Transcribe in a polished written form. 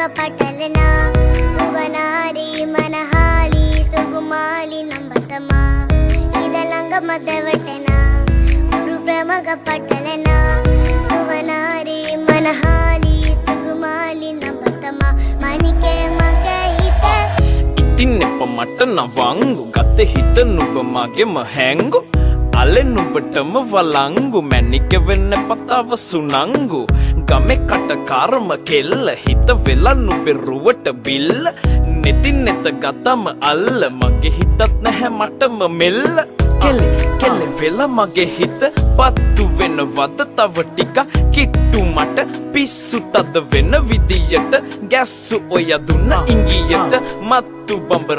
මග පටලනා රුවනාරි මනහාලි සුගුමාලි නම්බතමා ඉදළඟ මදවටනා ගුරු ප්‍රමග පටලනා රුවනාරි මනහාලි සුගුමාලි නම්බතමා මණිකේ මගේ හිත ඉතින් එප මට නවංගු ගත හිත නුඹ මගෙම හැංගු අලෙ නුඹටම වලංගු මැනික වෙන්න පතාව සුනංගු ගමේ කට කර්ම කෙල්ල හිත වෙලා නුඹේ රුවට බිල්ල නෙතින් නෙත ගතම අල්ල මගේ හිතත් නැහැ මටම මෙල්ල කෙල්ල කෙල්ල වෙලා මගේ හිත පත්තු වෙනවද තව ටික කිට්ටු මට පිස්සු තද වෙන විදියට ගැස්සු ඔය දුන්න ඉංගියට මත්තු බඹ